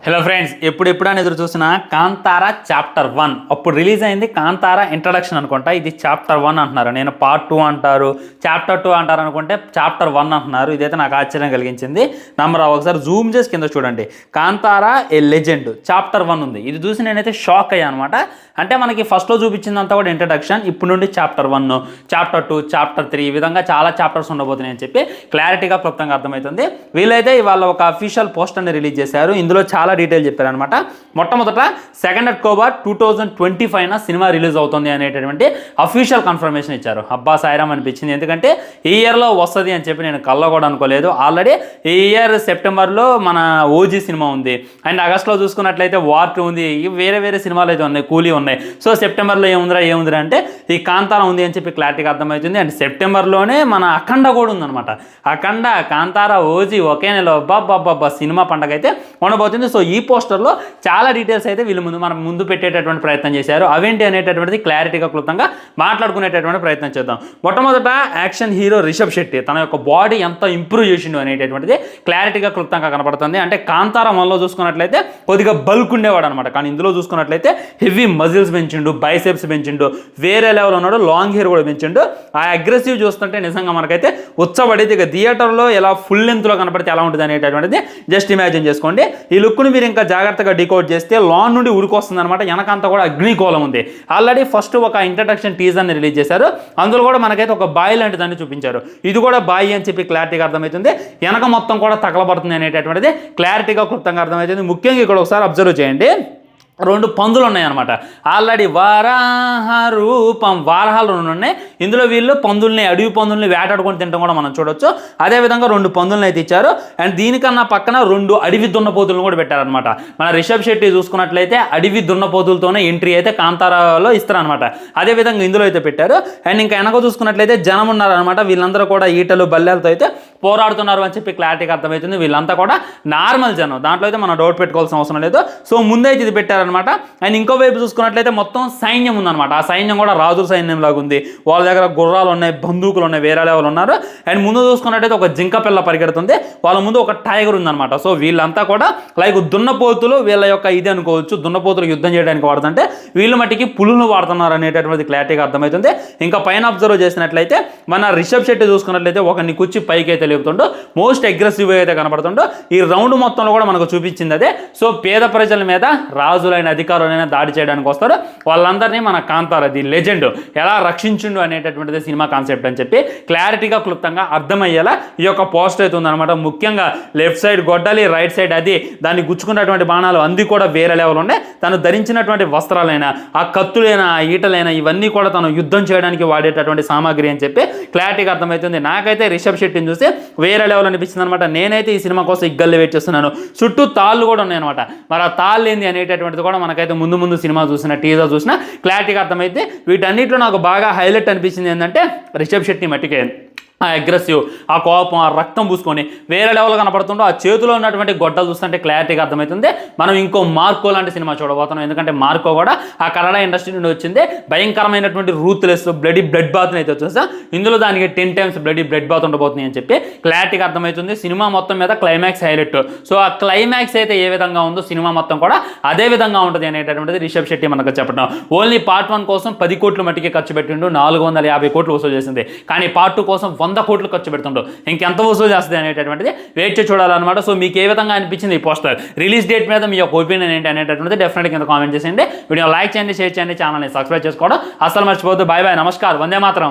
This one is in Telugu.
హలో ఫ్రెండ్స్, ఎప్పుడెప్పుడని ఎదురు చూసిన కాంతారా చాప్టర్ 1 అప్పుడు రిలీజ్ అయింది. కాంతారా ఇంట్రడక్షన్ అనుకుంటా, ఇది చాప్టర్ 1 అంటున్నారు. నేను పార్ట్ 2 అంటారు, చాప్టర్ 2 అంటారు అనుకుంటే చాప్టర్ 1 అంటున్నారు. ఇదైతే నాకు ఆశ్చర్యం కలిగించింది. నంబర్ ఒకసారి జూమ్ చేసి కింద చూడండి, కాంతారా ఏ లెజెండ్ చాప్టర్ 1 ఉంది. ఇది చూసి నేనైతే షాక్ అయ్యాను అనమాట. అంటే మనకి ఫస్ట్లో చూపించిందంతా కూడా ఇంట్రడక్షన్, ఇప్పుడు నుండి చాప్టర్ 1, చాప్టర్ 2, చాప్టర్ 3 ఈ విధంగా చాలా చాప్టర్స్ ఉండబోతున్నాయి అని చెప్పి క్లారిటీగా క్లుప్తంగా అర్థమవుతుంది. వీళ్ళైతే ఇవాళ ఒక అఫీషియల్ పోస్టర్ని రిలీజ్ చేశారు. ఇందులో చాలా డీటెయిల్ చెప్పారనమాట. మొట్టమొదట 2 అక్టోబర్ 2025 సినిమా రిలీజ్ అవుతుంది అనేటటువంటి అఫీషియల్ కన్ఫర్మేషన్ ఇచ్చారు. అబ్బా సాయిరామ్ అనిపించింది, ఎందుకంటే ఈ ఇయర్లో వస్తుంది అని చెప్పి నేను కల్లో కూడా అనుకోలేదు. ఆల్రెడీ ఈ ఇయర్ సెప్టెంబర్లో మన ఓజీ సినిమా ఉంది, అండ్ ఆగస్ట్లో చూసుకున్నట్లయితే వార్ 2 ఉంది, వేరే వేరే సినిమాలు అయితే ఉన్నాయి, కూలీ ఉన్నాయి. సో సెప్టెంబర్లో ఏముందిరా అంటే ఈ కాంతారా ఉంది అని చెప్పి క్లారిటీగా అర్థమవుతుంది. అండ్ సెప్టెంబర్లోనే మన అఖండ కూడా ఉందన్నమాట. అఖండ, కాంతారా, ఓజీ ఒకే నెల బాబ్బా సినిమా పండగ అయితే ఉండబోతుంది. సో ఈ పోస్టర్లో చాలా డీటెయిల్స్ అయితే వీళ్ళు మనం ముందు పెట్టేటటువంటి ప్రయత్నం చేశారు. అవేంటి అనేటటువంటిది క్లారిటీగా క్లుప్తంగా మాట్లాడుకునేటటువంటి ప్రయత్నం చేద్దాం. మొట్టమొదట యాక్షన్ హీరో రిషబ్ శెట్టి తన యొక్క బాడీ ఎంత ఇంప్రూవ్ చేసిండు అనేటటువంటిది క్లారిటీగా క్లుప్తంగా కనపడుతుంది. అంటే కాంతారా మనలో చూసుకున్నట్లయితే కొద్దిగా బల్క్ ఉండేవాడు అనమాట, కానీ ఇందులో చూసుకున్నట్లయితే హెవీ మజిల్స్ పెంచిండు, బైసెప్స్ పెంచిండు, వేరే లెవెల్ ఉన్నాడు, లాంగ్ హెయిర్ కూడా పెంచిండు. ఆ అగ్రెసివ్ చూస్తుంటే నిజంగా మనకైతే ఉచ్చబడితే ఇక థియేటర్లో ఎలా ఫుల్ లెంత్లో కనపడితే ఎలా ఉంటుంది అనేటటువంటిది జస్ట్ ఇమాజిన్ చేసుకోండి. ఈ లుక్ను మీరు ఇంకా జాగ్రత్తగా డీకోడ్ చేస్తే లాన్ నుండి ఉరికొస్తుంది అనమాట. వెనకంతా కూడా అగ్నికోలం ఉంది. ఆల్రెడీ ఫస్ట్ ఒక ఇంట్రడక్షన్ టీజర్ని రిలీజ్ చేశారు. అందులో కూడా మనకైతే ఒక బాయ్ లాంటి దాన్ని చూపించారు. ఇది కూడా బాయ్ అని చెప్పి క్లారిటీగా అర్థమవుతుంది. వెనక మొత్తం కూడా తగలబడుతుంది అనేటటువంటిది క్లారిటీగా క్లుప్తంగా అర్థమవుతుంది. ముఖ్యంగా ఇక్కడ ఒకసారి అబ్జర్వ్ చేయండి, 2 పందులు ఉన్నాయన్నమాట. ఆల్రెడీ వారాహ రూపం, వారాహాలు 2 ఉన్నాయి. ఇందులో వీళ్ళు పందుల్ని, అడవి పందుల్ని వేటాడుకొని తినడం కూడా మనం చూడొచ్చు. అదేవిధంగా 2 పందులను అయితే ఇచ్చారు. అండ్ దీనికన్నా పక్కన 2 అడవి దున్నపోతులను కూడా పెట్టారనమాట. మన రిషబ్ శెట్టి చూసుకున్నట్లయితే అడవి దున్నపోతులతోనే ఎంట్రీ అయితే కాంతారాలో ఇస్తారనమాట. అదేవిధంగా ఇందులో అయితే పెట్టారు. అండ్ ఇంకా వెనక చూసుకున్నట్లయితే జనం ఉన్నారనమాట. వీళ్ళందరూ కూడా ఈటలు బల్లెలతో అయితే పోరాడుతున్నారు అని చెప్పి క్లారిటీగా అర్థమవుతుంది. వీళ్ళంతా కూడా నార్మల్ జనం, దాంట్లో అయితే మనం డౌట్ పెట్టుకోవాల్సిన అవసరం లేదు. సో ముందైతే ఇది పెట్టారు అనమాట. అండ్ ఇంకో వైపు చూసుకున్నట్లయితే మొత్తం సైన్యం ఉందన్నమాట. ఆ సైన్యం కూడా రాజుల సైన్యం లాగా ఉంది. వాళ్ళ దగ్గర గుర్రాలు ఉన్నాయి, బందూకులు ఉన్నాయి, వేరే లెవెల్ ఉన్నారు. అండ్ ముందు చూసుకున్నట్లయితే ఒక జింక పిల్ల పరిగెడుతుంది, వాళ్ళ ముందు ఒక టైగర్ ఉందన్నమాట. సో వీళ్ళంతా కూడా లైక్ దున్నపోతులు, వీళ్ళ యొక్క ఇది అనుకోవచ్చు, దున్నపోతులు యుద్ధం చేయడానికి వాడుతుంటే వీళ్ళు మట్టికి పులును వాడుతున్నారు అనేటటువంటి క్లారిటీగా అర్థమవుతుంది. ఇంకా పైన అబ్జర్వ్ చేసినట్లయితే మన రిషబ్ శెట్టి చూసుకున్నట్లయితే ఒకరిని కూర్చి పైకి అయితే లేపుతుండో, మోస్ట్ అగ్రెసివ్ అయితే కనపడుతుండో. ఈ రౌండ్ మొత్తంలో కూడా మనకు చూపించింది అదే. సో పేద ప్రజల మీద రాజులైన అధికారులైనా దాడి చేయడానికి వస్తారు. వాళ్ళందరినీ మన కాంతారా ది లెజెండ్ ఎలా రక్షించుండు అనేటటువంటిది సినిమా కాన్సెప్ట్ అని చెప్పి క్లారిటీగా క్లుప్తంగా అర్థమయ్యేలా ఈ యొక్క పోస్టర్ అయితే ఉందన్నమాట. ముఖ్యంగా లెఫ్ట్ సైడ్ గొడ్డలి, రైట్ సైడ్ అది, దాన్ని గుచ్చుకున్నటువంటి బాణాలు అంది కూడా వేరే లెవెల్ ఉన్నాయి. తను ధరించినటువంటి వస్త్రాలైనా, ఆ కత్తులైనా, ఆ ఈటలైనా ఇవన్నీ కూడా తను యుద్ధం చేయడానికి వాడేటటువంటి సామాగ్రి అని చెప్పి క్లారిటీగా అర్థమవుతుంది. నాకైతే రిషబ్ శెట్టిని చూసి వేరే లెవెల్ అనిపించింది అనమాట. నేనైతే ఈ సినిమా కోసం ఇగ్గల్లి వెయిట్ చేస్తున్నాను. చుట్టూ తాళ్ళు కూడా ఉన్నాయి అనమాట. మరి ఆ తాళ్ళు ఏంది అనేటటువంటిది కూడా మనకైతే ముందు సినిమా చూసిన, టీజర్ చూసిన క్లారిటీగా అర్థమైతే. వీటన్నిటిలో నాకు బాగా హైలైట్ అనిపించింది ఏంటంటే రిషబ్ శెట్టి మట్టికే ఆ అగ్రెసివ్, ఆ కోపం, ఆ రక్తం పూసుకొని వేరే లెవెల్ కనపడుతుండో, ఆ చేతిలో ఉన్నటువంటి గొడ్డలు చూస్తుంటే క్లారిటీగా అర్థమవుతుంది. మనం ఇంకో మార్కో లాంటి సినిమా చూడబోతున్నాం. ఎందుకంటే మార్కో కూడా ఆ కన్నడ ఇండస్ట్రీ నుండి వచ్చింది. భయంకరమైనటువంటి రూత్లెస్ బ్లడ్ బాత్ని అయితే వచ్చేసా. ఇందులో దానికి 10 times బ్లడ్ బాత్ ఉండబోతుంది అని చెప్పి క్లారిటీగా అర్థమవుతుంది. సినిమా మొత్తం మీద క్లైమాక్స్ హైలైట్. సో ఆ క్లైమాక్స్ అయితే ఏ విధంగా ఉందో సినిమా మొత్తం కూడా అదే విధంగా ఉంటుంది అనేటటువంటిది రిషబ్ శెట్టి మనకు చెప్పడం. ఓన్లీ పార్ట్ 1 కోసం 10 కోట్ల మట్టికి ఖర్చు పెట్టిండు, 450 కోట్లు వసూలు చేసింది. కానీ పార్ట్ 2 కోసం 100 కోట్లు ఖర్చు పెడుతుండో, ఇంకెంత వసూలు చేస్తుంది అనేటటువంటిది వెయిట్ చేసి చూడాలన్నమాట. సో మీకు ఏ విధంగా అనిపించింది ఈ పోస్టర్, రిలీజ్ డేట్ మీద మీ యొక్క ఒపీనియన్ ఏంటి అనేటటువంటిది డెఫినెట్గా కింద కామెంట్ చేసేయండి. వీడియో లైక్ చేయండి, షేర్ చేయండి, ఛానల్ని సబ్స్క్రైబ్ చేసుకోవడం అసలు మర్చిపోవద్దు. బాయ్ బాయ్, నమస్కారం, వందే మాతరం.